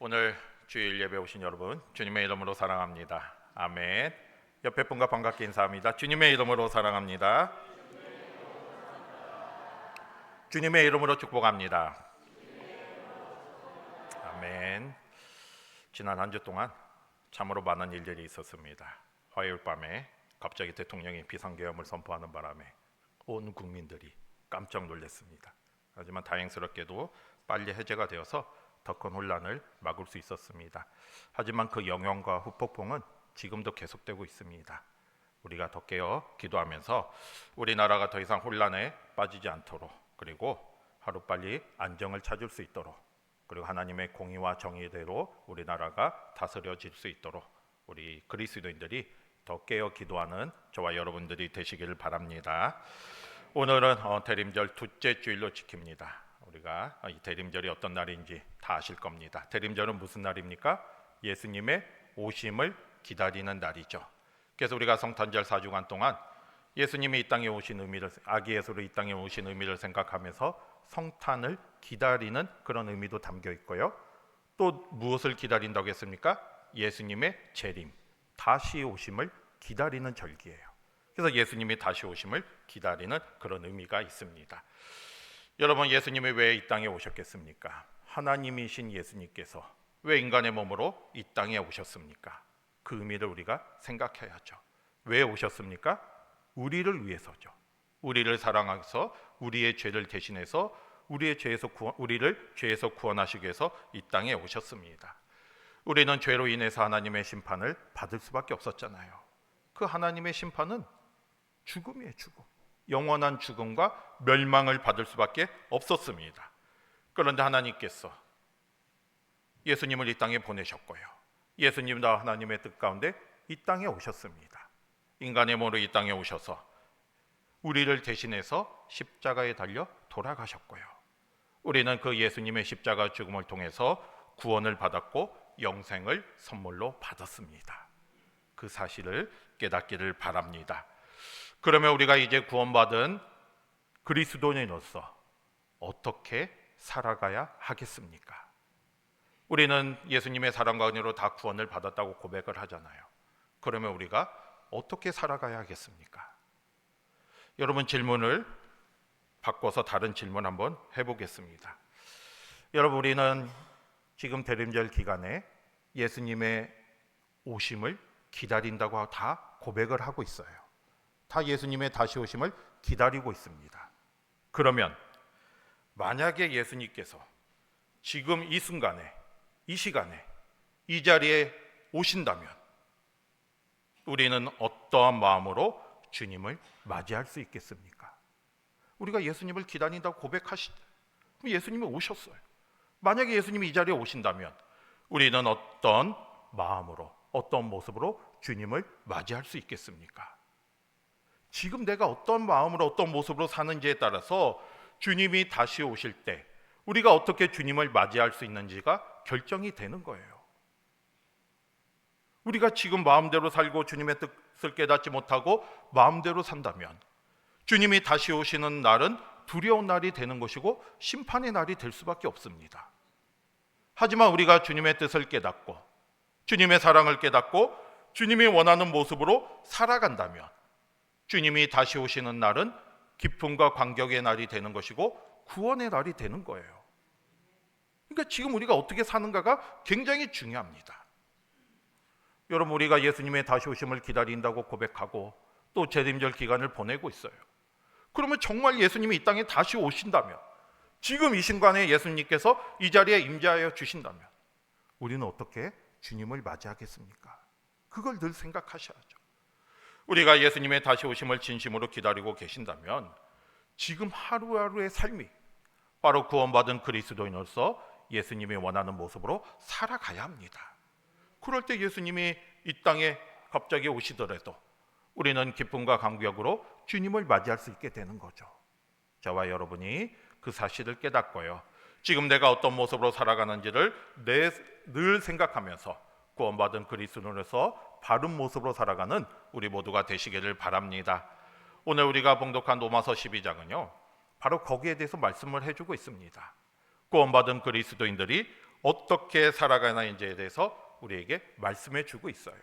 오늘 주일 예배 오신 여러분 주님의 이름으로 사랑합니다. 아멘. 옆에 분과 반갑게 인사합니다. 주님의 이름으로 사랑합니다. 주님의 이름으로 축복합니다. 아멘. 지난 한 주 동안 참으로 많은 일들이 있었습니다. 화요일 밤에 갑자기 대통령이 비상계엄을 선포하는 바람에 온 국민들이 깜짝 놀랐습니다. 하지만 다행스럽게도 빨리 해제가 되어서 더 큰 혼란을 막을 수 있었습니다. 하지만 그 영향과 후폭풍은 지금도 계속되고 있습니다. 우리가 더 깨어 기도하면서 우리나라가 더 이상 혼란에 빠지지 않도록, 그리고 하루빨리 안정을 찾을 수 있도록, 그리고 하나님의 공의와 정의대로 우리나라가 다스려질 수 있도록 우리 그리스도인들이 더 깨어 기도하는 저와 여러분들이 되시기를 바랍니다. 오늘은 대림절 둘째 주일로 지킵니다. 우리가 이 대림절이 어떤 날인지 다 아실 겁니다. 대림절은 무슨 날입니까? 예수님의 오심을 기다리는 날이죠. 그래서 우리가 성탄절 4주간 동안 예수님이 이 땅에 오신 의미를, 아기 예수로 이 땅에 오신 의미를 생각하면서 성탄을 기다리는 그런 의미도 담겨 있고요. 또 무엇을 기다린다고 했습니까? 예수님의 재림, 다시 오심을 기다리는 절기예요. 그래서 예수님이 다시 오심을 기다리는 그런 의미가 있습니다. 여러분, 예수님이 왜 이 땅에 오셨겠습니까? 하나님이신 예수님께서 왜 인간의 몸으로 이 땅에 오셨습니까? 그 의미를 우리가 생각해야죠. 왜 오셨습니까? 우리를 위해서죠. 우리를 사랑하셔서 우리의 죄를 대신해서 우리를 죄에서 구원하시기 위해서 이 땅에 오셨습니다. 우리는 죄로 인해서 하나님의 심판을 받을 수밖에 없었잖아요. 그 하나님의 심판은 죽음이에요. 죽음. 영원한 죽음과 멸망을 받을 수밖에 없었습니다. 그런데 하나님께서 예수님을 이 땅에 보내셨고요. 예수님도 하나님의 뜻 가운데 이 땅에 오셨습니다. 인간의 몸으로 이 땅에 오셔서 우리를 대신해서 십자가에 달려 돌아가셨고요. 우리는 그 예수님의 십자가 죽음을 통해서 구원을 받았고 영생을 선물로 받았습니다. 그 사실을 깨닫기를 바랍니다. 그러면 우리가 이제 구원받은 그리스도인으로서 어떻게 살아가야 하겠습니까? 우리는 예수님의 사랑과 은혜로 다 구원을 받았다고 고백을 하잖아요. 그러면 우리가 어떻게 살아가야 하겠습니까? 여러분, 질문을 바꿔서 다른 질문 한번 해보겠습니다. 여러분, 우리는 지금 대림절 기간에 예수님의 오심을 기다린다고 다 고백을 하고 있어요. 다 예수님의 다시 오심을 기다리고 있습니다. 그러면 만약에 예수님께서 지금 이 순간에, 이 시간에, 이 자리에 오신다면 우리는 어떠한 마음으로 주님을 맞이할 수 있겠습니까? 우리가 예수님을 기다린다고 고백하시죠. 그럼 예수님이 오셨어요. 만약에 예수님이 이 자리에 오신다면 우리는 어떤 마음으로, 어떤 모습으로 주님을 맞이할 수 있겠습니까? 지금 내가 어떤 마음으로, 어떤 모습으로 사는지에 따라서 주님이 다시 오실 때 우리가 어떻게 주님을 맞이할 수 있는지가 결정이 되는 거예요. 우리가 지금 마음대로 살고 주님의 뜻을 깨닫지 못하고 마음대로 산다면 주님이 다시 오시는 날은 두려운 날이 되는 것이고 심판의 날이 될 수밖에 없습니다. 하지만 우리가 주님의 뜻을 깨닫고 주님의 사랑을 깨닫고 주님이 원하는 모습으로 살아간다면 주님이 다시 오시는 날은 기쁨과 감격의 날이 되는 것이고 구원의 날이 되는 거예요. 그러니까 지금 우리가 어떻게 사는가가 굉장히 중요합니다. 여러분, 우리가 예수님의 다시 오심을 기다린다고 고백하고 또 재림절 기간을 보내고 있어요. 그러면 정말 예수님이 이 땅에 다시 오신다면, 지금 이 순간에 예수님께서 이 자리에 임재하여 주신다면 우리는 어떻게 주님을 맞이하겠습니까? 그걸 늘 생각하셔야죠. 우리가 예수님의 다시 오심을 진심으로 기다리고 계신다면 지금 하루하루의 삶이 바로 구원받은 그리스도인으로서 예수님이 원하는 모습으로 살아가야 합니다. 그럴 때 예수님이 이 땅에 갑자기 오시더라도 우리는 기쁨과 감격으로 주님을 맞이할 수 있게 되는 거죠. 저와 여러분이 그 사실을 깨닫고요, 지금 내가 어떤 모습으로 살아가는지를 늘 생각하면서 구원받은 그리스도인으로서 바른 모습으로 살아가는 우리 모두가 되시기를 바랍니다. 오늘 우리가 봉독한 로마서 12장은요 바로 거기에 대해서 말씀을 해주고 있습니다. 구원받은 그리스도인들이 어떻게 살아가는지에 대해서 우리에게 말씀해 주고 있어요.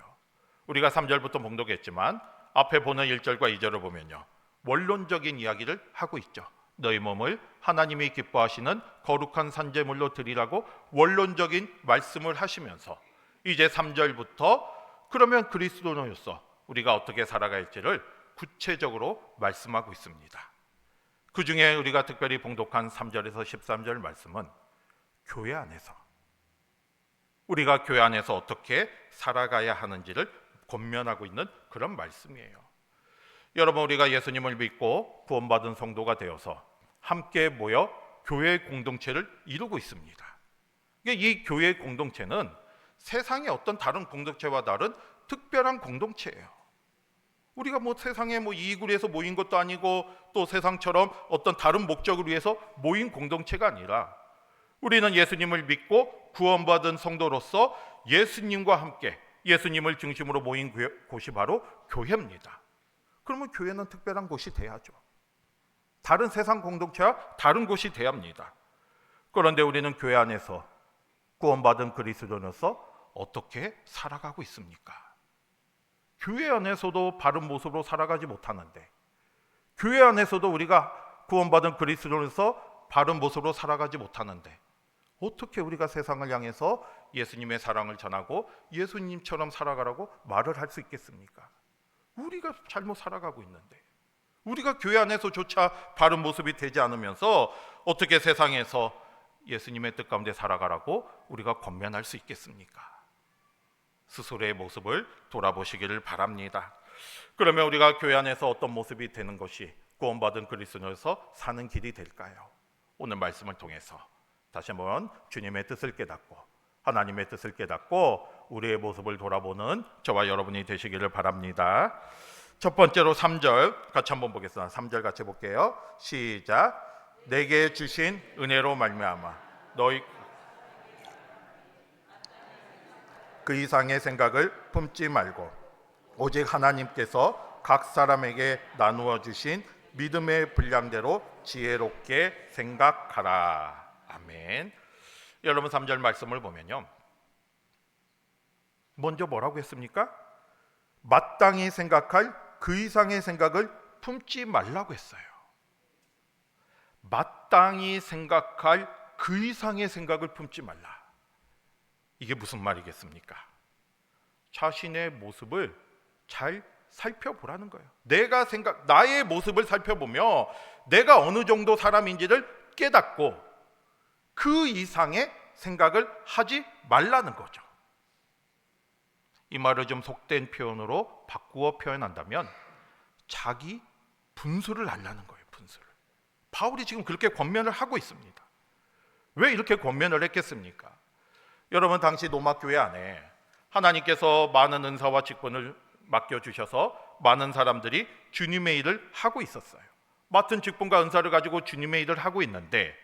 우리가 3절부터 봉독했지만 앞에 보는 1절과 2절을 보면요, 원론적인 이야기를 하고 있죠. 너희 몸을 하나님이 기뻐하시는 거룩한 산제물로 드리라고 원론적인 말씀을 하시면서 이제 3절부터 그러면 그리스도인으로서 우리가 어떻게 살아갈지를 구체적으로 말씀하고 있습니다. 그 중에 우리가 특별히 봉독한 3절에서 13절 말씀은 교회 안에서 우리가 교회 안에서 어떻게 살아가야 하는지를 권면하고 있는 그런 말씀이에요. 여러분, 우리가 예수님을 믿고 구원받은 성도가 되어서 함께 모여 교회 공동체를 이루고 있습니다. 이 교회 공동체는 세상의 어떤 다른 공동체와 다른 특별한 공동체예요. 우리가 세상에 이익을 위해서 모인 것도 아니고 또 세상처럼 어떤 다른 목적을 위해서 모인 공동체가 아니라 우리는 예수님을 믿고 구원받은 성도로서 예수님과 함께 예수님을 중심으로 모인 곳이 바로 교회입니다. 그러면 교회는 특별한 곳이 돼야죠. 다른 세상 공동체와 다른 곳이 돼야 합니다. 그런데 우리는 교회 안에서 구원받은 그리스도인으로서 어떻게 살아가고 있습니까? 교회 안에서도 바른 모습으로 살아가지 못하는데, 교회 안에서도 우리가 구원받은 그리스도인으로서 바른 모습으로 살아가지 못하는데 어떻게 우리가 세상을 향해서 예수님의 사랑을 전하고 예수님처럼 살아가라고 말을 할 수 있겠습니까? 우리가 잘못 살아가고 있는데, 우리가 교회 안에서조차 바른 모습이 되지 않으면서 어떻게 세상에서 예수님의 뜻 가운데 살아가라고 우리가 권면할 수 있겠습니까? 스스로의 모습을 돌아보시기를 바랍니다. 그러면 우리가 교회 안에서 어떤 모습이 되는 것이 구원받은 그리스도인으로서 사는 길이 될까요? 오늘 말씀을 통해서 다시 한번 주님의 뜻을 깨닫고 하나님의 뜻을 깨닫고 우리의 모습을 돌아보는 저와 여러분이 되시기를 바랍니다. 첫 번째로 3절 같이 한번 보겠습니다. 3절 같이 볼게요. 시작. 내게 주신 은혜로 말미암아 너희 그 이상의 생각을 품지 말고 오직 하나님께서 각 사람에게 나누어 주신 믿음의 분량대로 지혜롭게 생각하라. 아멘. 여러분, 3절 말씀을 보면요, 먼저 뭐라고 했습니까? 마땅히 생각할 그 이상의 생각을 품지 말라고 했어요. 마땅히 생각할 그 이상의 생각을 품지 말라. 이게 무슨 말이겠습니까? 자신의 모습을 잘 살펴보라는 거예요. 나의 모습을 살펴보며 내가 어느 정도 사람인지를 깨닫고 그 이상의 생각을 하지 말라는 거죠. 이 말을 좀 속된 표현으로 바꾸어 표현한다면 자기 분수를 알라는 거예요. 분수를. 바울이 지금 그렇게 권면을 하고 있습니다. 왜 이렇게 권면을 했겠습니까? 여러분, 당시 로마 교회 안에 하나님께서 많은 은사와 직분을 맡겨주셔서 많은 사람들이 주님의 일을 하고 있었어요. 맡은 직분과 은사를 가지고 주님의 일을 하고 있는데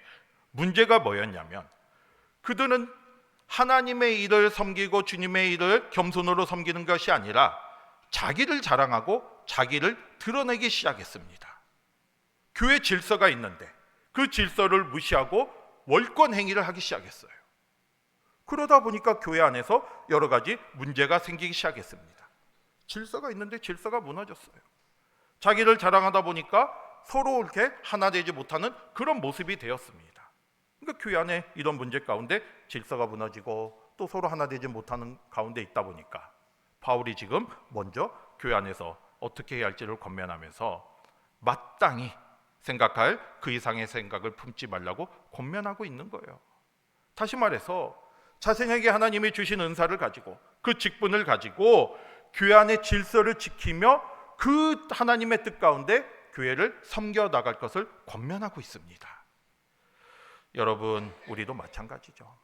문제가 뭐였냐면 그들은 하나님의 일을 섬기고 주님의 일을 겸손으로 섬기는 것이 아니라 자기를 자랑하고 자기를 드러내기 시작했습니다. 교회 질서가 있는데 그 질서를 무시하고 월권 행위를 하기 시작했어요. 그러다 보니까 교회 안에서 여러 가지 문제가 생기기 시작했습니다. 질서가 있는데 질서가 무너졌어요. 자기를 자랑하다 보니까 서로 이렇게 하나 되지 못하는 그런 모습이 되었습니다. 그러니까 교회 안에 이런 문제 가운데 질서가 무너지고 또 서로 하나 되지 못하는 가운데 있다 보니까 바울이 지금 먼저 교회 안에서 어떻게 해야 할지를 권면하면서 마땅히 생각할 그 이상의 생각을 품지 말라고 권면하고 있는 거예요. 다시 말해서 자신에게 하나님이 주신 은사를 가지고 그 직분을 가지고 교회 안의 질서를 지키며 그 하나님의 뜻 가운데 교회를 섬겨 나갈 것을 권면하고 있습니다. 여러분, 우리도 마찬가지죠.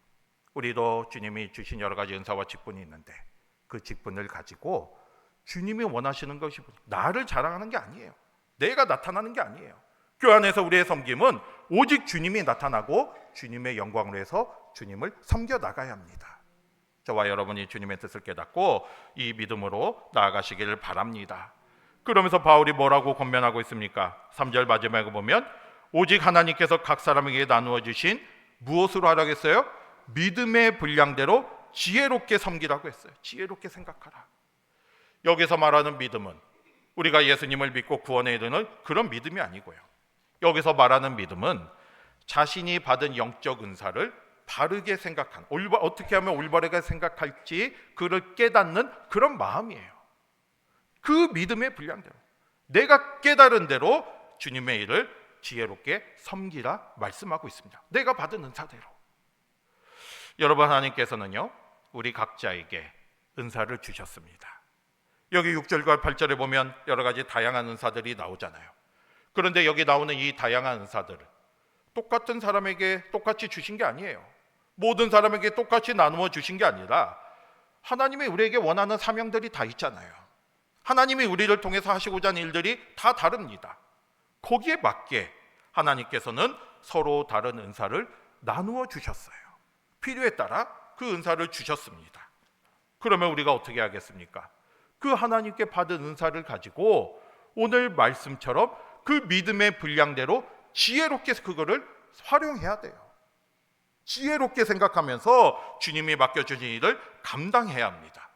우리도 주님이 주신 여러 가지 은사와 직분이 있는데 그 직분을 가지고 주님이 원하시는 것이 나를 자랑하는 게 아니에요. 내가 나타나는 게 아니에요. 교회 안에서 우리의 섬김은 오직 주님이 나타나고 주님의 영광으로 해서 주님을 섬겨 나가야 합니다. 저와 여러분이 주님의 뜻을 깨닫고 이 믿음으로 나아가시기를 바랍니다. 그러면서 바울이 뭐라고 권면하고 있습니까? 3절 마지막에 보면 오직 하나님께서 각 사람에게 나누어 주신 무엇으로 하라고 했어요? 믿음의 분량대로 지혜롭게 섬기라고 했어요. 지혜롭게 생각하라. 여기서 말하는 믿음은 우리가 예수님을 믿고 구원에 이르는 그런 믿음이 아니고요. 여기서 말하는 믿음은 자신이 받은 영적 은사를 바르게 생각하는, 어떻게 하면 올바르게 생각할지 그를 깨닫는 그런 마음이에요. 그 믿음의 분량대로 내가 깨달은 대로 주님의 일을 지혜롭게 섬기라 말씀하고 있습니다. 내가 받은 은사대로. 여러분, 하나님께서는요 우리 각자에게 은사를 주셨습니다. 여기 6절과 8절에 보면 여러 가지 다양한 은사들이 나오잖아요. 그런데 여기 나오는 이 다양한 은사들을 똑같은 사람에게 똑같이 주신 게 아니에요. 모든 사람에게 똑같이 나누어 주신 게 아니라 하나님이 우리에게 원하는 사명들이 다 있잖아요. 하나님이 우리를 통해서 하시고자 하는 일들이 다 다릅니다. 거기에 맞게 하나님께서는 서로 다른 은사를 나누어 주셨어요. 필요에 따라 그 은사를 주셨습니다. 그러면 우리가 어떻게 하겠습니까? 그 하나님께 받은 은사를 가지고 오늘 말씀처럼 그 믿음의 분량대로 지혜롭게 그거를 활용해야 돼요. 지혜롭게 생각하면서 주님이 맡겨주신 일을 감당해야 합니다.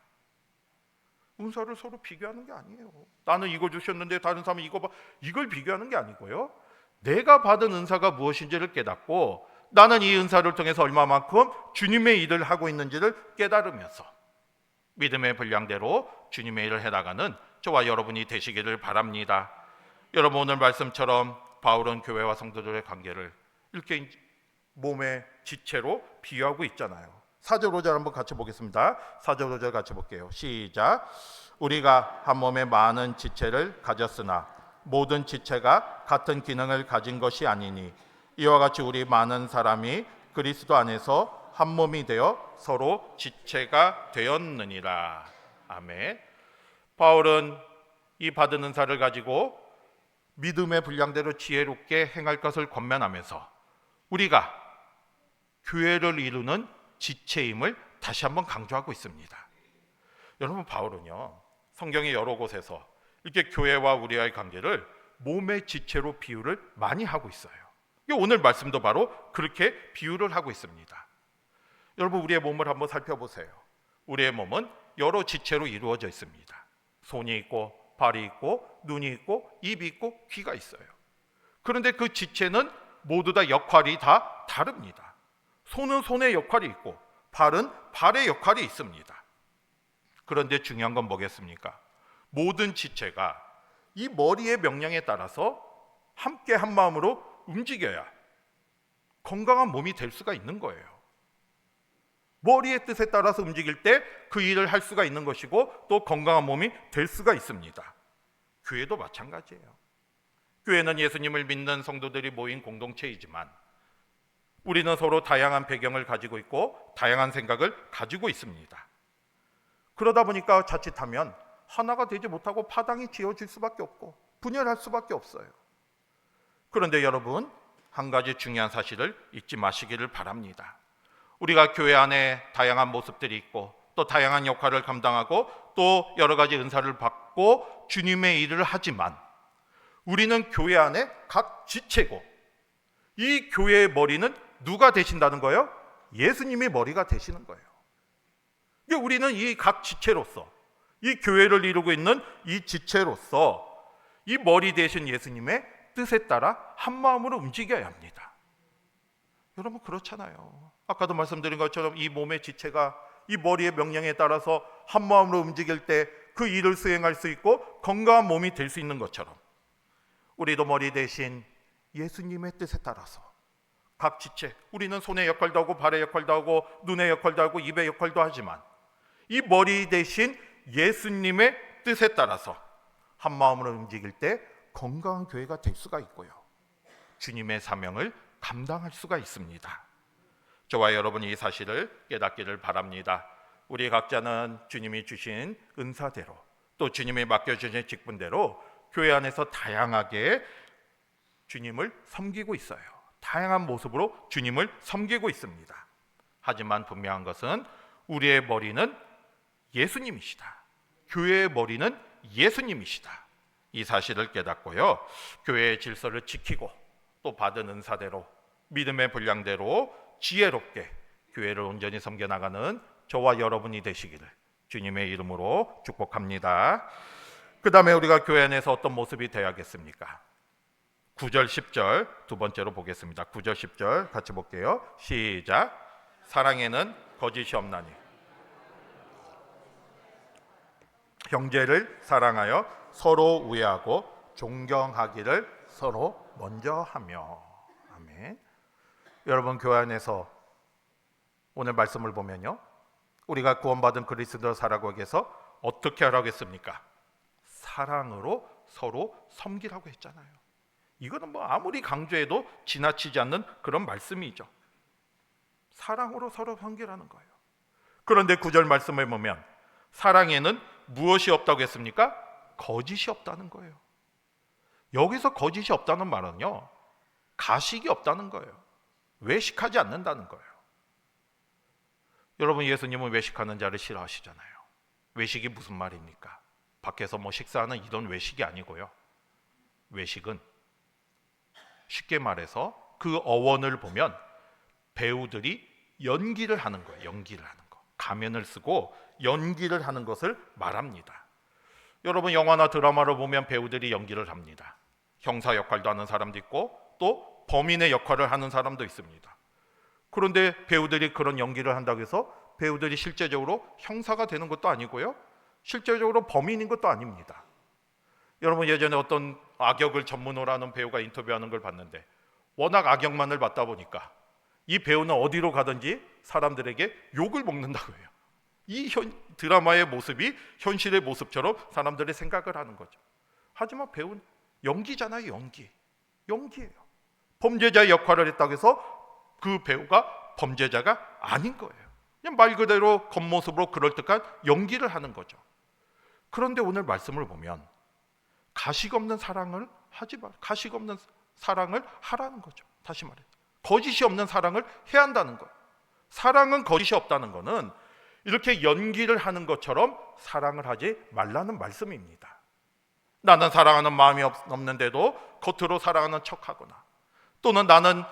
은사를 서로 비교하는 게 아니에요. 나는 이거 주셨는데 다른 사람은 이거 봐. 이걸 비교하는 게 아니고요. 내가 받은 은사가 무엇인지를 깨닫고 나는 이 은사를 통해서 얼마만큼 주님의 일을 하고 있는지를 깨달으면서 믿음의 분량대로 주님의 일을 해나가는 저와 여러분이 되시기를 바랍니다. 여러분, 오늘 말씀처럼 바울은 교회와 성도들의 관계를 이렇게 몸의 지체로 비유하고 있잖아요. 4절 5절 한번 같이 보겠습니다. 4절 5절 같이 볼게요. 시작. 우리가 한 몸에 많은 지체를 가졌으나 모든 지체가 같은 기능을 가진 것이 아니니 이와 같이 우리 많은 사람이 그리스도 안에서 한 몸이 되어 서로 지체가 되었느니라. 아멘. 바울은 이 받은 은사를 가지고 믿음의 분량대로 지혜롭게 행할 것을 권면하면서 우리가 교회를 이루는 지체임을 다시 한번 강조하고 있습니다. 여러분, 바울은요 성경의 여러 곳에서 이렇게 교회와 우리와의 관계를 몸의 지체로 비유를 많이 하고 있어요. 오늘 말씀도 바로 그렇게 비유를 하고 있습니다. 여러분, 우리의 몸을 한번 살펴보세요. 우리의 몸은 여러 지체로 이루어져 있습니다. 손이 있고 발이 있고 눈이 있고 입이 있고 귀가 있어요. 그런데 그 지체는 모두 다 역할이 다 다릅니다. 손은 손의 역할이 있고 발은 발의 역할이 있습니다. 그런데 중요한 건 뭐겠습니까? 모든 지체가 이 머리의 명령에 따라서 함께 한 마음으로 움직여야 건강한 몸이 될 수가 있는 거예요. 머리의 뜻에 따라서 움직일 때 그 일을 할 수가 있는 것이고 또 건강한 몸이 될 수가 있습니다. 교회도 마찬가지예요. 교회는 예수님을 믿는 성도들이 모인 공동체이지만 우리는 서로 다양한 배경을 가지고 있고 다양한 생각을 가지고 있습니다. 그러다 보니까 자칫하면 하나가 되지 못하고 파당이 지어질 수밖에 없고 분열할 수밖에 없어요. 그런데 여러분, 한 가지 중요한 사실을 잊지 마시기를 바랍니다. 우리가 교회 안에 다양한 모습들이 있고 또 다양한 역할을 감당하고 또 여러 가지 은사를 받고 주님의 일을 하지만 우리는 교회 안에 각 지체고 이 교회의 머리는 누가 되신다는 거예요? 예수님이 머리가 되시는 거예요. 우리는 이 각 지체로서 이 교회를 이루고 있는 이 지체로서 이 머리 되신 예수님의 뜻에 따라 한 마음으로 움직여야 합니다. 여러분, 그렇잖아요. 아까도 말씀드린 것처럼 이 몸의 지체가 이 머리의 명령에 따라서 한 마음으로 움직일 때 그 일을 수행할 수 있고 건강한 몸이 될 수 있는 것처럼 우리도 머리 대신 예수님의 뜻에 따라서 각 지체, 우리는 손의 역할도 하고 발의 역할도 하고 눈의 역할도 하고 입의 역할도 하지만 이 머리 대신 예수님의 뜻에 따라서 한 마음으로 움직일 때 건강한 교회가 될 수가 있고요, 주님의 사명을 감당할 수가 있습니다. 저와 여러분이 이 사실을 깨닫기를 바랍니다. 우리 각자는 주님이 주신 은사대로 또 주님이 맡겨주신 직분대로 교회 안에서 다양하게 주님을 섬기고 있어요. 다양한 모습으로 주님을 섬기고 있습니다. 하지만 분명한 것은 우리의 머리는 예수님이시다. 교회의 머리는 예수님이시다. 이 사실을 깨닫고요, 교회의 질서를 지키고 또 받은 은사대로 믿음의 분량대로 지혜롭게 교회를 온전히 섬겨나가는 저와 여러분이 되시기를 주님의 이름으로 축복합니다. 그 다음에 우리가 교회 안에서 어떤 모습이 되어야겠습니까? 9절 10절 두 번째로 보겠습니다. 9절 10절 같이 볼게요. 시작. 사랑에는 거짓이 없나니 형제를 사랑하여 서로 우애하고 존경하기를 서로 먼저 하며. 아멘. 여러분, 교회 안에서 오늘 말씀을 보면요, 우리가 구원받은 그리스도 살아가기 위해서 어떻게 하라고 했습니까? 사랑으로 서로 섬기라고 했잖아요. 이거는 뭐 아무리 강조해도 지나치지 않는 그런 말씀이죠. 사랑으로 서로 섬기라는 거예요. 그런데 9절 말씀을 보면 사랑에는 무엇이 없다고 했습니까? 거짓이 없다는 거예요. 여기서 거짓이 없다는 말은요, 가식이 없다는 거예요. 외식하지 않는다는 거예요. 여러분, 예수님은 외식하는 자를 싫어하시잖아요. 외식이 무슨 말입니까? 밖에서 뭐 식사하는 이런 외식이 아니고요. 외식은 쉽게 말해서 그 어원을 보면 배우들이 연기를 하는 거예요. 연기를 하는 거. 가면을 쓰고 연기를 하는 것을 말합니다. 여러분, 영화나 드라마를 보면 배우들이 연기를 합니다. 형사 역할도 하는 사람도 있고 또 범인의 역할을 하는 사람도 있습니다. 그런데 배우들이 그런 연기를 한다고 해서 배우들이 실제적으로 형사가 되는 것도 아니고요, 실제적으로 범인인 것도 아닙니다. 여러분, 예전에 어떤 악역을 전문으로 하는 배우가 인터뷰하는 걸 봤는데 워낙 악역만을 받다 보니까 이 배우는 어디로 가든지 사람들에게 욕을 먹는다고 해요. 이 드라마의 모습이 현실의 모습처럼 사람들이 생각을 하는 거죠. 하지만 배우는 연기잖아요. 연기예요. 범죄자의 역할을 했다고 해서 그 배우가 범죄자가 아닌 거예요. 그냥 말 그대로 겉모습으로 그럴듯한 연기를 하는 거죠. 그런데 오늘 말씀을 보면 가식 없는 사랑을 하지 말, 가식 없는 사랑을 하라는 거죠. 다시 말해, 거짓이 없는 사랑을 해야 한다는 거예요. 사랑은 거짓이 없다는 거는 이렇게 연기를 하는 것처럼 사랑을 하지 말라는 말씀입니다. 나는 사랑하는 마음이 없는데도 겉으로 사랑하는 척하거나, 또는 나는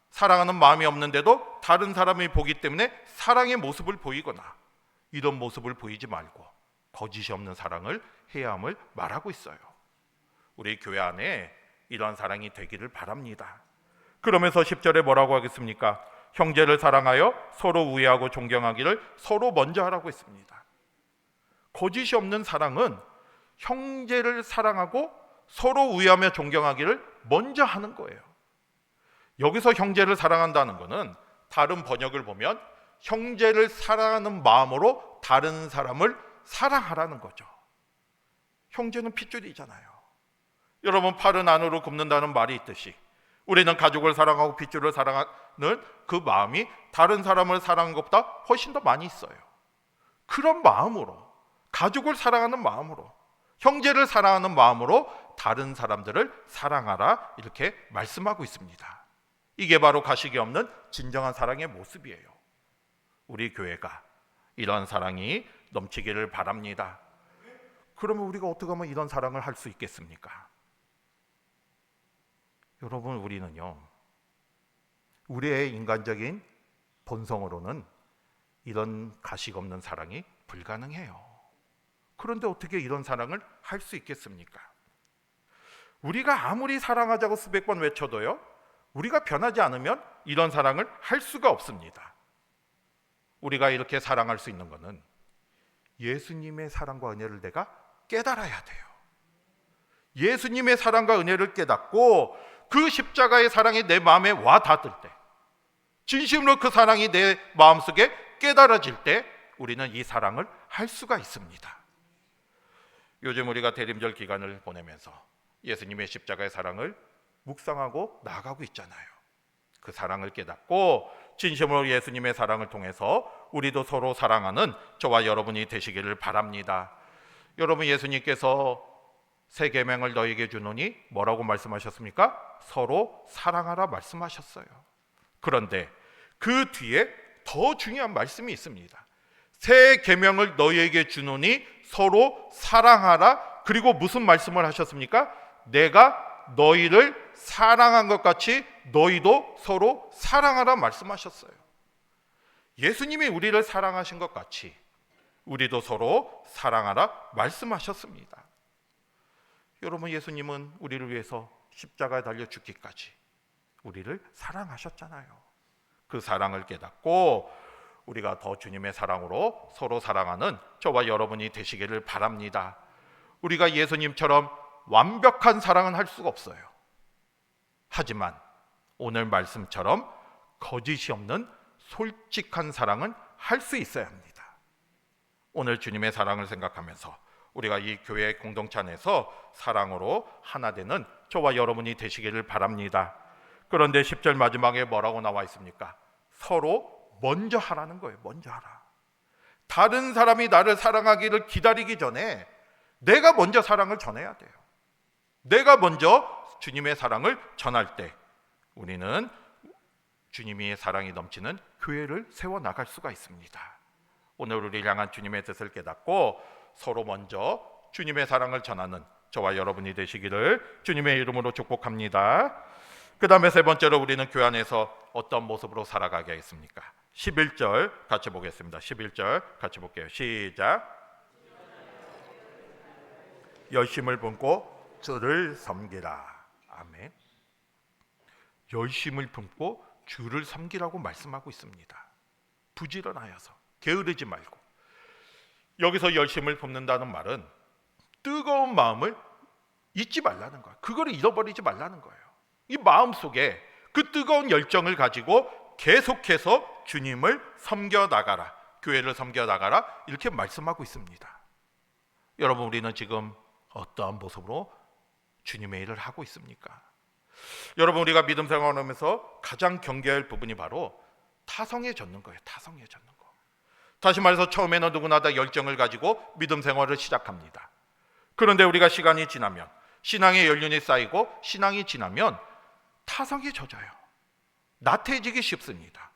사랑하는 마음이 없는데도 다른 사람이 보기 때문에 사랑의 모습을 보이거나, 이런 모습을 보이지 말고 거짓이 없는 사랑을 해야 함을 말하고 있어요. 우리 교회 안에 이러한 사랑이 되기를 바랍니다. 그러면서 10절에 뭐라고 하겠습니까? 형제를 사랑하여 서로 우애하고 존경하기를 서로 먼저 하라고 했습니다. 거짓이 없는 사랑은 형제를 사랑하고 서로 우애하며 존경하기를 먼저 하는 거예요. 여기서 형제를 사랑한다는 것은 다른 번역을 보면 형제를 사랑하는 마음으로 다른 사람을 사랑하라는 거죠. 형제는 핏줄이잖아요. 여러분, 팔은 안으로 굽는다는 말이 있듯이 우리는 가족을 사랑하고 핏줄을 사랑하는 그 마음이 다른 사람을 사랑하는 것보다 훨씬 더 많이 있어요. 그런 마음으로, 가족을 사랑하는 마음으로, 형제를 사랑하는 마음으로 다른 사람들을 사랑하라, 이렇게 말씀하고 있습니다. 이게 바로 가식이 없는 진정한 사랑의 모습이에요. 우리 교회가 이런 사랑이 넘치기를 바랍니다. 그러면 우리가 어떻게 하면 이런 사랑을 할 수 있겠습니까? 여러분, 우리는요, 우리의 인간적인 본성으로는 이런 가식 없는 사랑이 불가능해요. 그런데 어떻게 이런 사랑을 할 수 있겠습니까? 우리가 아무리 사랑하자고 수백 번 외쳐도요, 우리가 변하지 않으면 이런 사랑을 할 수가 없습니다. 우리가 이렇게 사랑할 수 있는 것은 예수님의 사랑과 은혜를 내가 깨달아야 돼요. 예수님의 사랑과 은혜를 깨닫고 그 십자가의 사랑이 내 마음에 와 닿을 때, 진심으로 그 사랑이 내 마음속에 깨달아질 때 우리는 이 사랑을 할 수가 있습니다. 요즘 우리가 대림절 기간을 보내면서 예수님의 십자가의 사랑을 묵상하고 나아가고 있잖아요. 그 사랑을 깨닫고 진심으로 예수님의 사랑을 통해서 우리도 서로 사랑하는 저와 여러분이 되시기를 바랍니다. 여러분, 예수님께서 새 계명을 너에게 주노니 뭐라고 말씀하셨습니까? 서로 사랑하라 말씀하셨어요. 그런데 그 뒤에 더 중요한 말씀이 있습니다. 새 계명을 너희에게 주노니 서로 사랑하라. 그리고 무슨 말씀을 하셨습니까? 내가 너희를 사랑한 것 같이 너희도 서로 사랑하라 말씀하셨어요. 예수님이 우리를 사랑하신 것 같이 우리도 서로 사랑하라 말씀하셨습니다. 여러분, 예수님은 우리를 위해서 십자가에 달려 죽기까지 우리를 사랑하셨잖아요. 그 사랑을 깨닫고 우리가 더 주님의 사랑으로 서로 사랑하는 저와 여러분이 되시기를 바랍니다. 우리가 예수님처럼 완벽한 사랑은 할 수가 없어요. 하지만 오늘 말씀처럼 거짓이 없는 솔직한 사랑은 할 수 있어야 합니다. 오늘 주님의 사랑을 생각하면서 우리가 이 교회 공동체 안에서 사랑으로 하나 되는 저와 여러분이 되시기를 바랍니다. 그런데 10절 마지막에 뭐라고 나와 있습니까? 서로 먼저 하라는 거예요. 먼저 하라. 다른 사람이 나를 사랑하기를 기다리기 전에 내가 먼저 사랑을 전해야 돼요. 내가 먼저 주님의 사랑을 전할 때 우리는 주님의 사랑이 넘치는 교회를 세워나갈 수가 있습니다. 오늘 우리를 향한 주님의 뜻을 깨닫고 서로 먼저 주님의 사랑을 전하는 저와 여러분이 되시기를 주님의 이름으로 축복합니다. 그 다음에 세 번째로 우리는 교회 안에서 어떤 모습으로 살아가게 하겠습니까? 11절 같이 보겠습니다. 11절 같이 볼게요. 시작. 열심을 품고 주를 섬기라. 아멘. 열심을 품고 주를 섬기라고 말씀하고 있습니다. 부지런하여서 게으르지 말고. 여기서 열심을 품는다는 말은 뜨거운 마음을 잊지 말라는 거예요. 그거를 잃어버리지 말라는 거예요. 이 마음속에 그 뜨거운 열정을 가지고 계속해서 주님을 섬겨나가라, 교회를 섬겨나가라, 이렇게 말씀하고 있습니다. 여러분, 우리는 지금 어떠한 모습으로 주님의 일을 하고 있습니까? 여러분, 우리가 믿음 생활하면서 가장 경계해야 할 부분이 바로 타성에 젖는 거예요. 타성에 젖는 거. 다시 말해서 처음에는 누구나 다 열정을 가지고 믿음 생활을 시작합니다. 그런데 우리가 시간이 지나면, 신앙의 연륜이 쌓이고 신앙이 지나면 타성에 젖어요. 나태해지기 쉽습니다.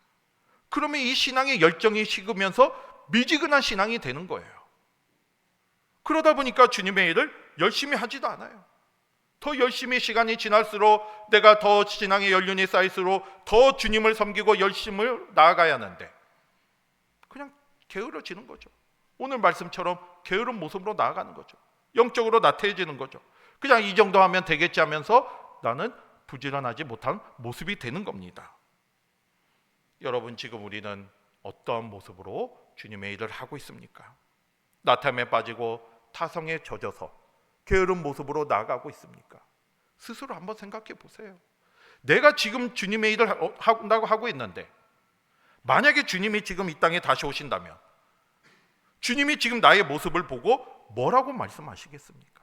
그러면 이 신앙의 열정이 식으면서 미지근한 신앙이 되는 거예요. 그러다 보니까 주님의 일을 열심히 하지도 않아요. 더 열심히 시간이 지날수록 내가 더 신앙의 연륜이 쌓일수록 더 주님을 섬기고 열심을 나아가야 하는데 그냥 게으러지는 거죠. 오늘 말씀처럼 게으른 모습으로 나아가는 거죠. 영적으로 나태해지는 거죠. 그냥 이 정도 하면 되겠지 하면서 나는 부지런하지 못한 모습이 되는 겁니다. 여러분, 지금 우리는 어떠한 모습으로 주님의 일을 하고 있습니까? 나탐에 빠지고 타성에 젖어서 게으른 모습으로 나아가고 있습니까? 스스로 한번 생각해 보세요. 내가 지금 주님의 일을 한다고 하고 있는데 만약에 주님이 지금 이 땅에 다시 오신다면 주님이 지금 나의 모습을 보고 뭐라고 말씀하시겠습니까?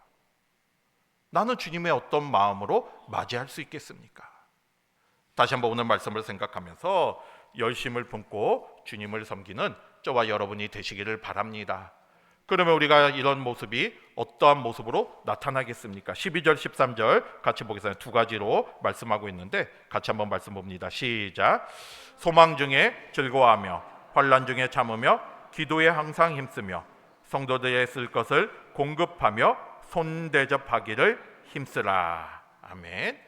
나는 주님의 어떤 마음으로 맞이할 수 있겠습니까? 다시 한번 오늘 말씀을 생각하면서 열심을 품고 주님을 섬기는 저와 여러분이 되시기를 바랍니다. 그러면 우리가 이런 모습이 어떠한 모습으로 나타나겠습니까? 12절, 13절 같이 보겠습니다. 두 가지로 말씀하고 있는데 같이 한번 말씀 봅니다. 시작. 소망 중에 즐거워하며 환난 중에 참으며 기도에 항상 힘쓰며 성도들의 쓸 것을 공급하며 손대접하기를 힘쓰라. 아멘.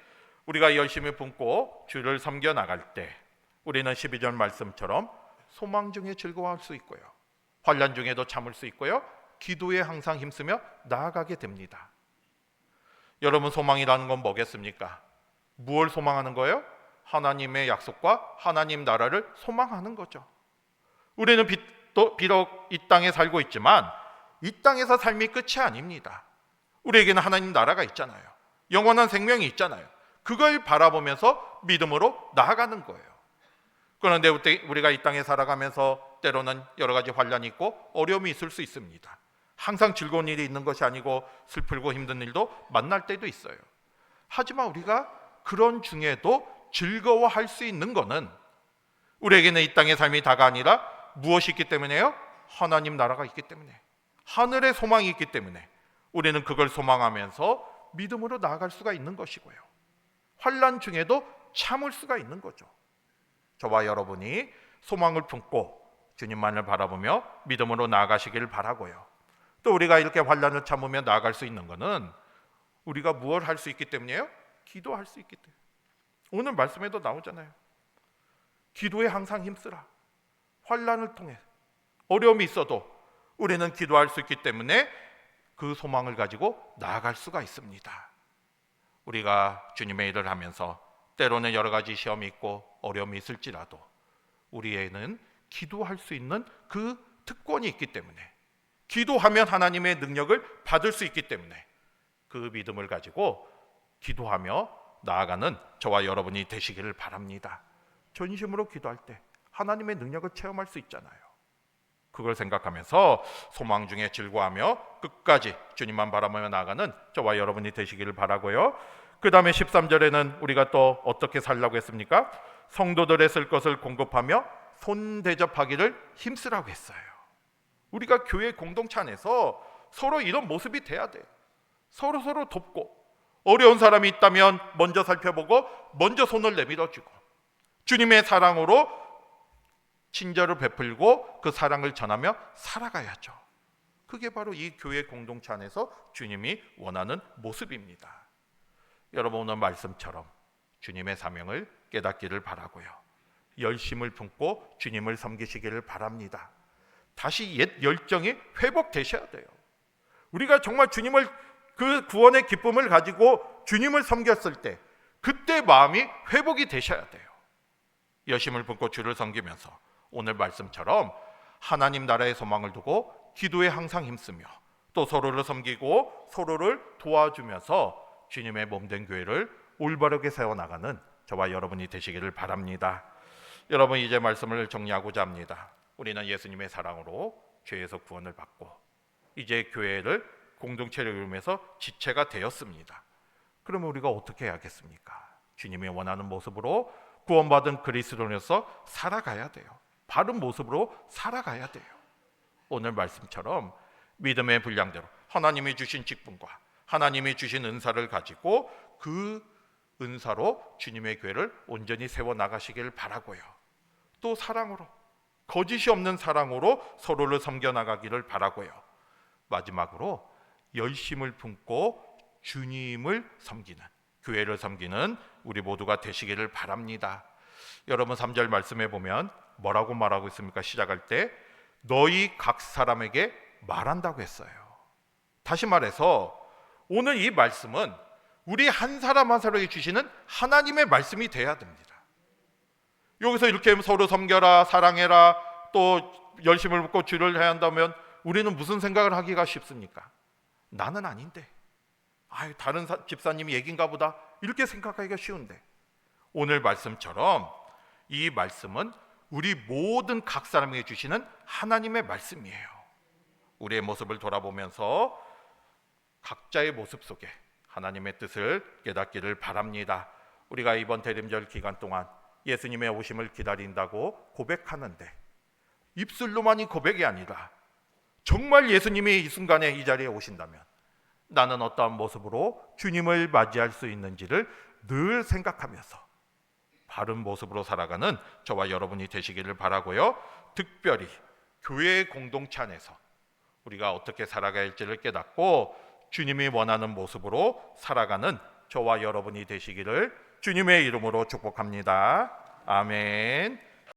우리가 열심히 품고 주를 섬겨 나갈 때 우리는 12절 말씀처럼 소망 중에 즐거워할 수 있고요, 환난 중에도 참을 수 있고요, 기도에 항상 힘쓰며 나아가게 됩니다. 여러분, 소망이라는 건 뭐겠습니까? 무엇을 소망하는 거예요? 하나님의 약속과 하나님 나라를 소망하는 거죠. 우리는 비록 이 땅에 살고 있지만 이 땅에서 삶이 끝이 아닙니다. 우리에게는 하나님 나라가 있잖아요. 영원한 생명이 있잖아요. 그걸 바라보면서 믿음으로 나아가는 거예요. 그런데 우리가 이 땅에 살아가면서 때로는 여러 가지 환난이 있고 어려움이 있을 수 있습니다. 항상 즐거운 일이 있는 것이 아니고 슬프고 힘든 일도 만날 때도 있어요. 하지만 우리가 그런 중에도 즐거워할 수 있는 것은 우리에게는 이 땅의 삶이 다가 아니라 무엇이 있기 때문에요? 하나님 나라가 있기 때문에, 하늘의 소망이 있기 때문에 우리는 그걸 소망하면서 믿음으로 나아갈 수가 있는 것이고요, 환난 중에도 참을 수가 있는 거죠. 저와 여러분이 소망을 품고 주님만을 바라보며 믿음으로 나아가시길 바라고요. 또 우리가 이렇게 환난을 참으며 나아갈 수 있는 것은 우리가 무엇을 할 수 있기 때문이에요? 기도할 수 있기 때문에. 오늘 말씀에도 나오잖아요. 기도에 항상 힘쓰라. 환난을 통해 어려움이 있어도 우리는 기도할 수 있기 때문에 그 소망을 가지고 나아갈 수가 있습니다. 우리가 주님의 일을 하면서 때로는 여러 가지 시험이 있고 어려움이 있을지라도 우리에는 기도할 수 있는 그 특권이 있기 때문에, 기도하면 하나님의 능력을 받을 수 있기 때문에 그 믿음을 가지고 기도하며 나아가는 저와 여러분이 되시기를 바랍니다. 전심으로 기도할 때 하나님의 능력을 체험할 수 있잖아요. 그걸 생각하면서 소망 중에 즐거워하며 끝까지 주님만 바라보며 나아가는 저와 여러분이 되시기를 바라고요. 그 다음에 13절에는 우리가 또 어떻게 살라고 했습니까? 성도들의 쓸 것을 공급하며 손대접하기를 힘쓰라고 했어요. 우리가 교회 공동체 안에서 서로 이런 모습이 돼야 돼요. 서로 돕고, 어려운 사람이 있다면 먼저 살펴보고 먼저 손을 내밀어주고, 주님의 사랑으로 친절을 베풀고 그 사랑을 전하며 살아가야죠. 그게 바로 이 교회 공동체 안에서 주님이 원하는 모습입니다. 여러분, 오늘 말씀처럼 주님의 사명을 깨닫기를 바라고요. 열심을 품고 주님을 섬기시기를 바랍니다. 다시 옛 열정이 회복되셔야 돼요. 우리가 정말 주님을, 그 구원의 기쁨을 가지고 주님을 섬겼을 때 그때 마음이 회복이 되셔야 돼요. 열심을 품고 주를 섬기면서 오늘 말씀처럼 하나님 나라의 소망을 두고 기도에 항상 힘쓰며 또 서로를 섬기고 서로를 도와주면서 주님의 몸된 교회를 올바르게 세워나가는 저와 여러분이 되시기를 바랍니다. 여러분, 이제 말씀을 정리하고자 합니다. 우리는 예수님의 사랑으로 죄에서 구원을 받고 이제 교회를, 공동체를 이루면서 지체가 되었습니다. 그러면 우리가 어떻게 해야겠습니까? 주님이 원하는 모습으로 구원받은 그리스도인으로서 살아가야 돼요. 바른 모습으로 살아가야 돼요. 오늘 말씀처럼 믿음의 분량대로 하나님이 주신 직분과 하나님이 주신 은사를 가지고 그 은사로 주님의 교회를 온전히 세워나가시길 바라고요. 또 사랑으로, 거짓이 없는 사랑으로 서로를 섬겨나가기를 바라고요. 마지막으로 열심을 품고 주님을 섬기는, 교회를 섬기는 우리 모두가 되시기를 바랍니다. 여러분, 3절 말씀해 보면 뭐라고 말하고 있습니까? 시작할 때 너희 각 사람에게 말한다고 했어요. 다시 말해서 오늘 이 말씀은 우리 한 사람 한 사람에게 주시는 하나님의 말씀이 돼야 됩니다. 여기서 이렇게 서로 섬겨라, 사랑해라, 또 열심을 붓고 주를 해야 한다면 우리는 무슨 생각을 하기가 쉽습니까? 나는 아닌데, 다른 집사님이 얘기인가 보다, 이렇게 생각하기가 쉬운데, 오늘 말씀처럼 이 말씀은 우리 모든 각 사람에게 주시는 하나님의 말씀이에요. 우리의 모습을 돌아보면서 각자의 모습 속에 하나님의 뜻을 깨닫기를 바랍니다. 우리가 이번 대림절 기간 동안 예수님의 오심을 기다린다고 고백하는데 입술로만이 고백이 아니라 정말 예수님이 이 순간에 이 자리에 오신다면 나는 어떠한 모습으로 주님을 맞이할 수 있는지를 늘 생각하면서 바른 모습으로 살아가는 저와 여러분이 되시기를 바라고요. 특별히 교회 공동체 안에서 우리가 어떻게 살아가야 할지를 깨닫고 주님이 원하는 모습으로 살아가는 저와 여러분이 되시기를 주님의 이름으로 축복합니다. 아멘.